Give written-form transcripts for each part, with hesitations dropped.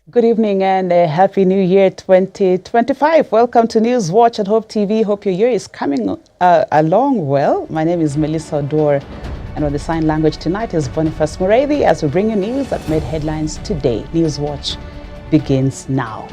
Good evening and a happy new year 2025. Welcome to News Watch at Hope TV. Hope your year is coming along well. My name is Melissa Oduor, and on the sign language tonight is Boniface Muredi as we bring you news that made headlines today. News Watch begins now.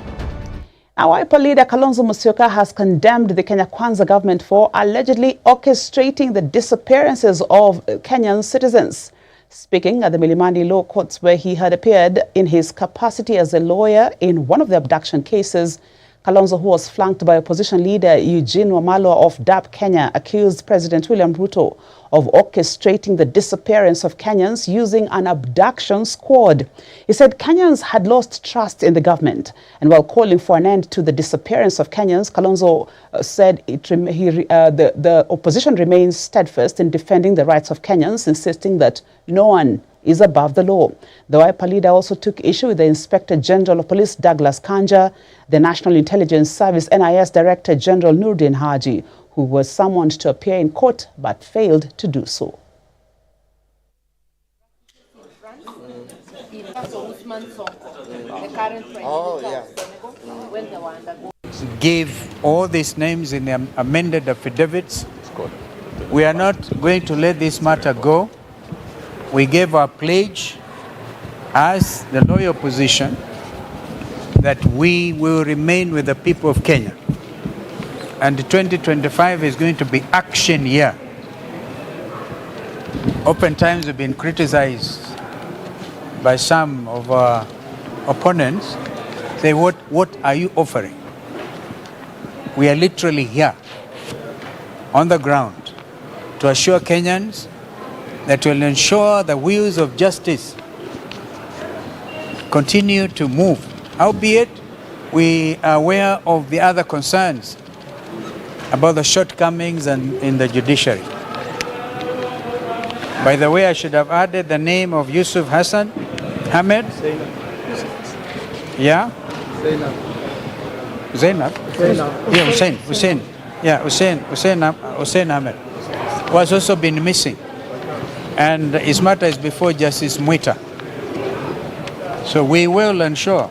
Now, Wiper leader Kalonzo Musyoka has condemned the Kenya Kwanza government for allegedly orchestrating the disappearances of Kenyan citizens. Speaking at the Milimani Law Courts, where he had appeared in his capacity as a lawyer in one of the abduction cases, Kalonzo, who was flanked by opposition leader Eugene Wamalwa of DAP Kenya, accused President William Ruto of orchestrating the disappearance of Kenyans using an abduction squad. He said Kenyans had lost trust in the government, and while calling for an end to the disappearance of Kenyans, Kalonzo said the opposition remains steadfast in defending the rights of Kenyans, insisting that no one is above the law. The Wiper leader also took issue with the Inspector General of Police Douglas Kanja, the National Intelligence Service NIS Director General Nurdin Haji, who was summoned to appear in court but failed to do so. Give all these names in the amended affidavits. We are not going to let this matter go. We gave our pledge as the loyal opposition that we will remain with the people of Kenya. And 2025 is going to be action year. Oftentimes we've been criticized by some of our opponents. Say, what are you offering? We are literally here on the ground to assure Kenyans that will ensure the wheels of justice continue to move. Albeit, we are aware of the other concerns about the shortcomings in the judiciary. By the way, I should have added the name of Yusuf Hassan Ahmed. Yeah? Zainab. Yeah, Hussein. Yeah, Hussein Ahmed was also been missing. And his matter is before Justice Mwita. So we will ensure.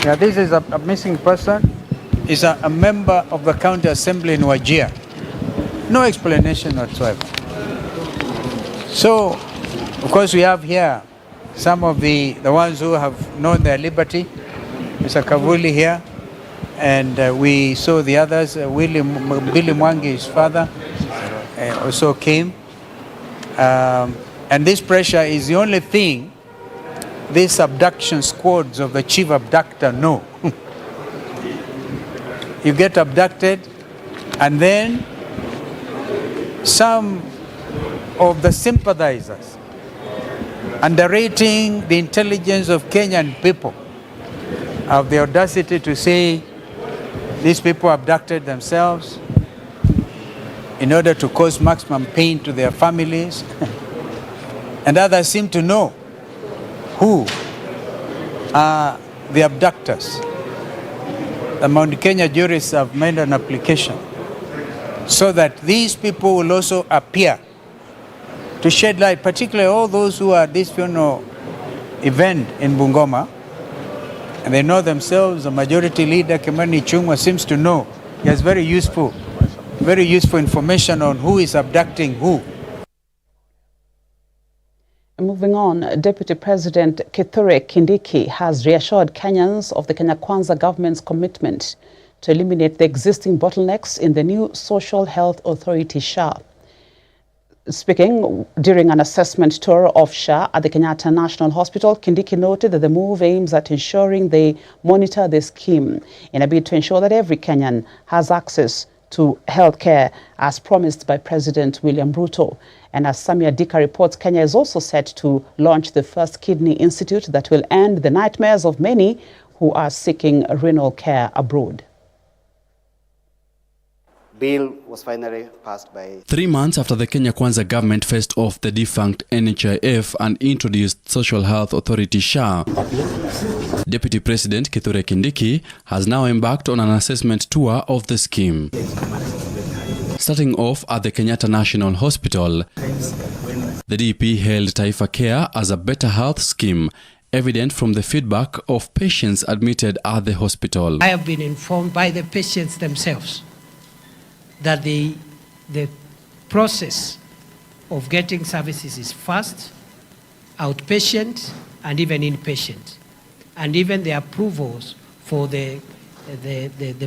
Yeah, this is a missing person. Is a member of the County Assembly in Wajir. No explanation whatsoever. So, of course, we have here some of the ones who have known their liberty. Mr. Kavuli here. And we saw the others. Billy Mwangi, his father, also came. And this pressure is the only thing these abduction squads of the chief abductor know. You get abducted, and then some of the sympathizers, underrating the intelligence of Kenyan people, have the audacity to say these people abducted themselves in order to cause maximum pain to their families. And others seem to know who are the abductors. The Mount Kenya jurists have made an application so that these people will also appear to shed light, particularly all those who are at this funeral event in Bungoma, and they know themselves. The majority leader, Kimani Ichung'wah, seems to know. He has very useful information on who is abducting who. Moving on, Deputy President Kithure Kindiki has reassured Kenyans of the Kenya Kwanza government's commitment to eliminate the existing bottlenecks in the new Social Health Authority SHA. Speaking during an assessment tour of SHA at the Kenyatta National Hospital, Kindiki noted that the move aims at ensuring they monitor the scheme in a bid to ensure that every Kenyan has access to health care as promised by President William Ruto. And as Samia Dika reports, Kenya is also set to launch the first kidney institute that will end the nightmares of many who are seeking renal care abroad. Bill was finally passed by 3 months after the Kenya Kwanza government faced off the defunct NHIF and introduced Social Health Authority SHA, Deputy President Kithure Kindiki has now embarked on an assessment tour of the scheme. Starting off at the Kenyatta National Hospital, the DP hailed Taifa Care as a better health scheme evident from the feedback of patients admitted at the hospital. I have been informed by the patients themselves that the process of getting services is fast, outpatient, and even inpatient. And even the approvals for the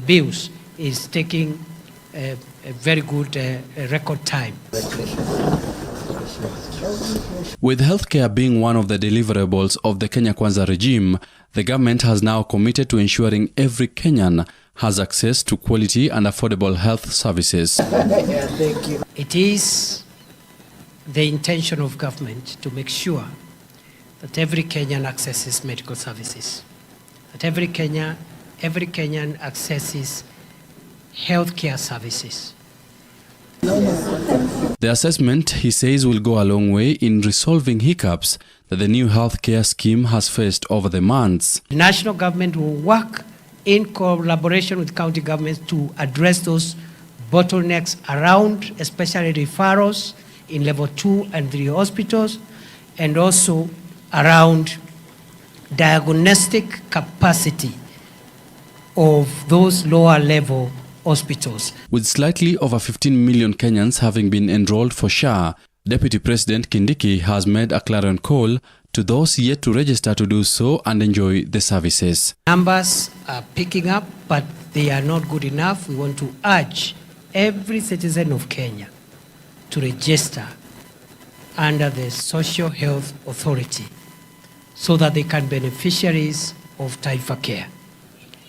bills is taking a very good record time. With healthcare being one of the deliverables of the Kenya Kwanza regime, the government has now committed to ensuring every Kenyan has access to quality and affordable health services. It is the intention of government to make sure that every Kenyan accesses medical services, that every Kenyan accesses healthcare services. The assessment, he says, will go a long way in resolving hiccups that the new healthcare scheme has faced over the months. The national government will work in collaboration with county governments to address those bottlenecks around, especially referrals in level 2 and 3 hospitals, and also around diagnostic capacity of those lower level hospitals. With slightly over 15 million Kenyans having been enrolled for SHA, Deputy President Kindiki has made a clarion call to those yet to register to do so and enjoy the services. Numbers are picking up, but they are not good enough. We want to urge every citizen of Kenya to register under the Social Health Authority so that they can be beneficiaries of Taifa Care.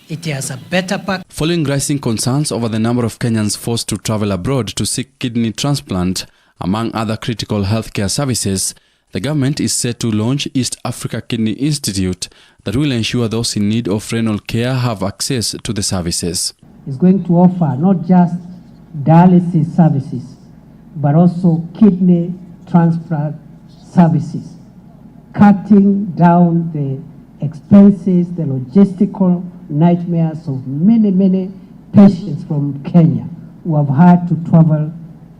It has a better pack. Following rising concerns over the number of Kenyans forced to travel abroad to seek kidney transplant, among other critical healthcare services, the government is set to launch East Africa Kidney Institute that will ensure those in need of renal care have access to the services. It's going to offer not just dialysis services, but also kidney transplant services, cutting down the expenses, the logistical nightmares of many patients from Kenya who have had to travel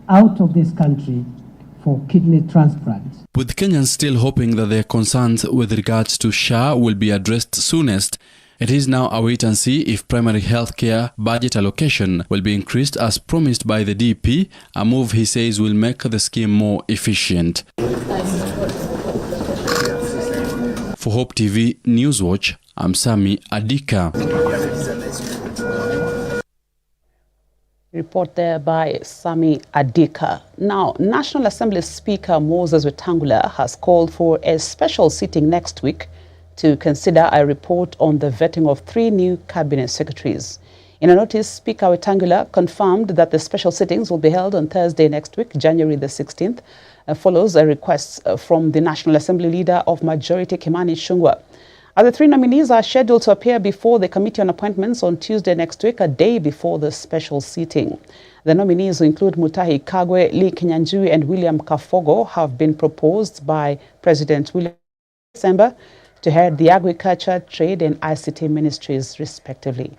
out of this country for kidney transplants. With Kenyans still hoping that their concerns with regards to SHA will be addressed soonest, it is now a wait and see if primary health care budget allocation will be increased as promised by the DP, a move he says will make the scheme more efficient. For Hope TV Newswatch, I'm Sami Adika. Report there by Sami Adika. Now, National Assembly Speaker Moses Wetangula has called for a special sitting next week to consider a report on the vetting of 3 new cabinet secretaries. In a notice, Speaker Wetangula confirmed that the special sittings will be held on Thursday next week, January the 16th, follows a request from the National Assembly Leader of Majority, Kimani Ichung'wah. The 3 nominees are scheduled to appear before the Committee on Appointments on Tuesday next week, a day before the special sitting. The nominees, who include Mutahi Kagwe, Lee Kinyanjui, and William Kafogo, have been proposed by President William December to head the Agriculture, Trade, and ICT ministries, respectively.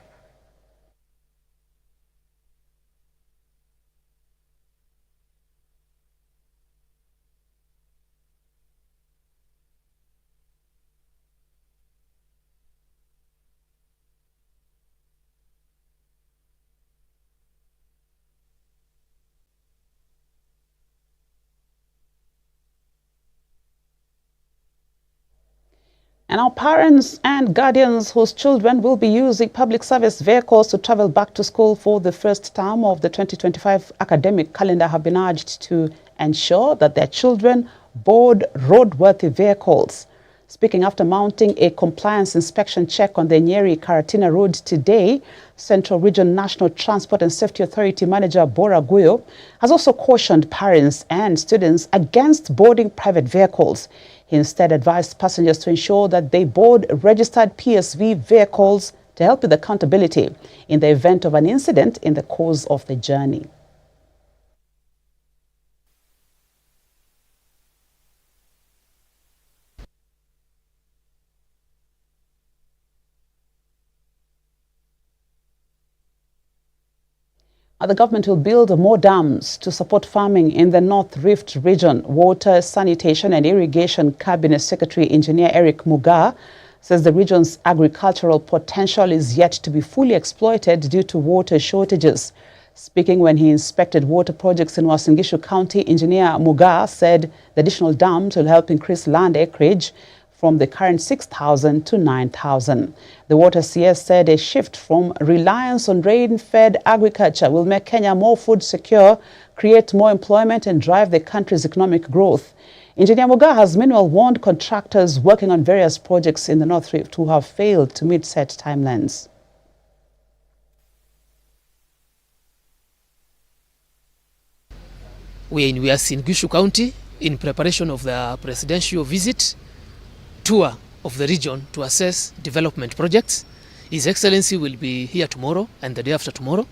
And our parents and guardians whose children will be using public service vehicles to travel back to school for the first term of the 2025 academic calendar have been urged to ensure that their children board roadworthy vehicles. Speaking after mounting a compliance inspection check on the Nyeri-Karatina Road today, Central Region National Transport and Safety Authority Manager Bora Guyo has also cautioned parents and students against boarding private vehicles. He instead advised passengers to ensure that they board registered PSV vehicles to help with accountability in the event of an incident in the course of the journey. The government will build more dams to support farming in the North Rift region. Water, Sanitation and Irrigation Cabinet Secretary Engineer Eric Mugaa says the region's agricultural potential is yet to be fully exploited due to water shortages. Speaking when he inspected water projects in Uasin Gishu County, Engineer Mugaa said the additional dams will help increase land acreage from the current 6,000 to 9,000. The Water CS said a shift from reliance on rain-fed agriculture will make Kenya more food secure, create more employment and drive the country's economic growth. Engineer Mugaa has meanwhile warned contractors working on various projects in the North Rift who have failed to meet set timelines. We are in Gishu County in preparation of the presidential visit tour of the region to assess development projects. His Excellency will be here tomorrow and the day after tomorrow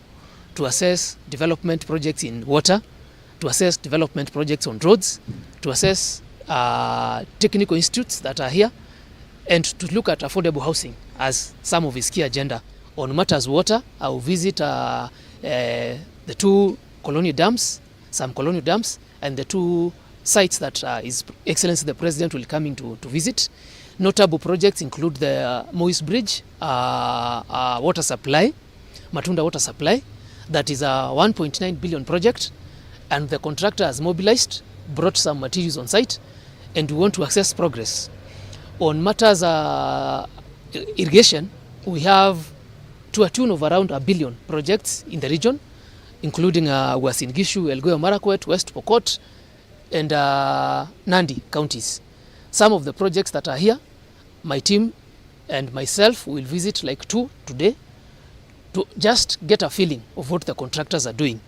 to assess development projects in water, to assess development projects on roads, to assess technical institutes that are here, and to look at affordable housing as some of his key agenda. On matters water, I will visit the two colonial dams, some colonial dams, and the two sites that His Excellency the President will coming to visit. Notable projects include the Moise Bridge water supply, Matunda water supply. That is a 1.9 billion project, and the contractor has mobilized, brought some materials on site, and we want to assess progress. On matters irrigation, we have to a tune of around 1 billion projects in the region, including Uasin Gishu, Elgeyo Marakwet, West Pokot, and Nandi counties. Some of the projects that are here, my team and myself will visit like 2 today to just get a feeling of what the contractors are doing.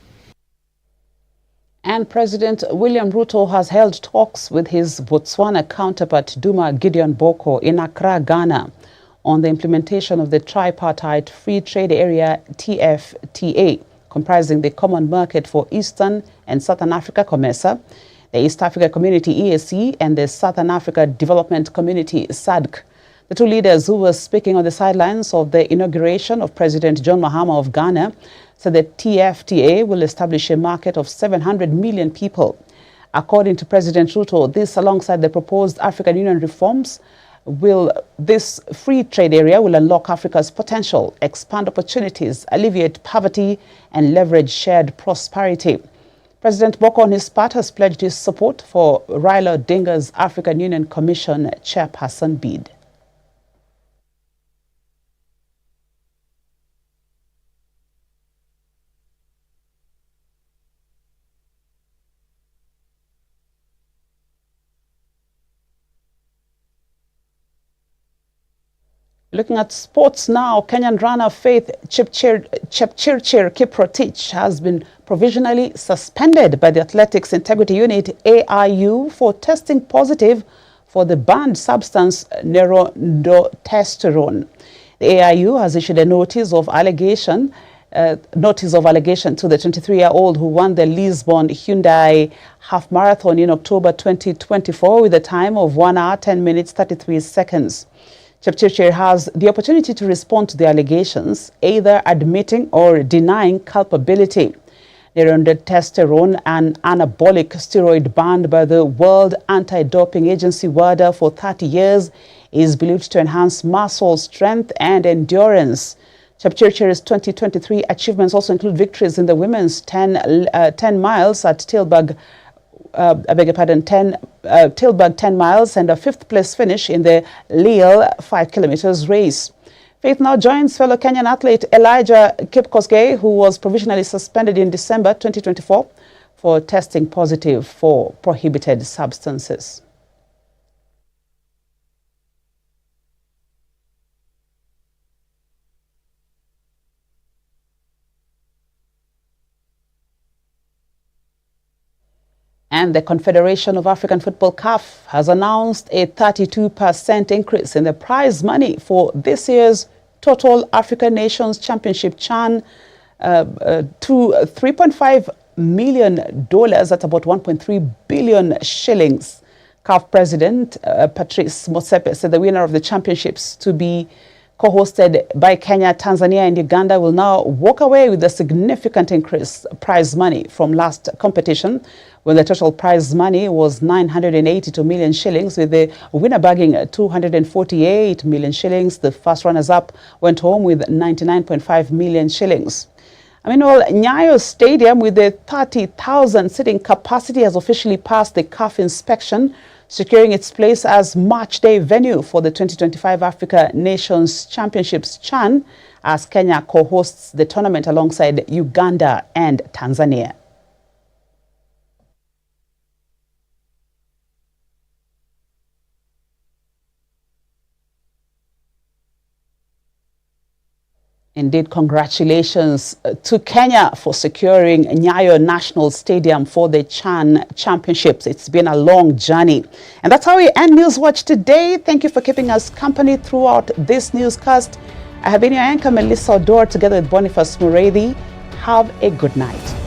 And President William Ruto has held talks with his Botswana counterpart Duma Gideon Boko in Accra, Ghana, on the implementation of the tripartite free trade area TFTA, comprising the Common Market for Eastern and Southern Africa COMESA, the East Africa Community EAC, and the Southern Africa Development Community SADC. The two leaders, who were speaking on the sidelines of the inauguration of President John Mahama of Ghana, said the TFTA will establish a market of 700 million people. According to President Ruto, this, alongside the proposed African Union reforms, this free trade area will unlock Africa's potential, expand opportunities, alleviate poverty, and leverage shared prosperity. President Boko, on his part, has pledged his support for Raila Odinga's African Union Commission chairperson bid. Looking at sports now, Kenyan runner Faith Chepchirchir Kiprotich has been provisionally suspended by the Athletics Integrity Unit AIU for testing positive for the banned substance neurotestosterone. The AIU has issued a notice of allegation to the 23-year-old who won the Lisbon Hyundai Half Marathon in October 2024 with a time of 1 hour, 10 minutes, 33 seconds. Chepchirchir has the opportunity to respond to the allegations, either admitting or denying culpability. Neurotestosterone, an anabolic steroid banned by the World Anti-Doping Agency WADA for 30 years, is believed to enhance muscle strength and endurance. Chepchirchir's 2023 achievements also include victories in the women's 10 miles at Tilburg. Tilburg 10 miles and a 5th place finish in the Lille 5 kilometers race. Faith now joins fellow Kenyan athlete Elijah Kipkosgei, who was provisionally suspended in December 2024 for testing positive for prohibited substances. And the Confederation of African Football CAF has announced a 32% increase in the prize money for this year's Total African Nations Championship CHAN to $3.5 million, that's about 1.3 billion shillings. CAF President Patrice Motsepe said the winner of the championships to be co-hosted by Kenya, Tanzania, and Uganda, will now walk away with a significant increased prize money from last competition, when the total prize money was 982 million shillings, with the winner bagging 248 million shillings. The first runners-up went home with 99.5 million shillings. Meanwhile, Nyayo Stadium, with the 30,000 seating capacity, has officially passed the CAF inspection, securing its place as match day venue for the 2025 Africa Nations Championships CHAN, as Kenya co-hosts the tournament alongside Uganda and Tanzania. Indeed, congratulations to Kenya for securing Nyayo National Stadium for the CHAN Championships. It's been a long journey. And that's how we end Newswatch today. Thank you for keeping us company throughout this newscast. I have been your anchor, Melissa Oduor, together with Boniface Muredi. Have a good night.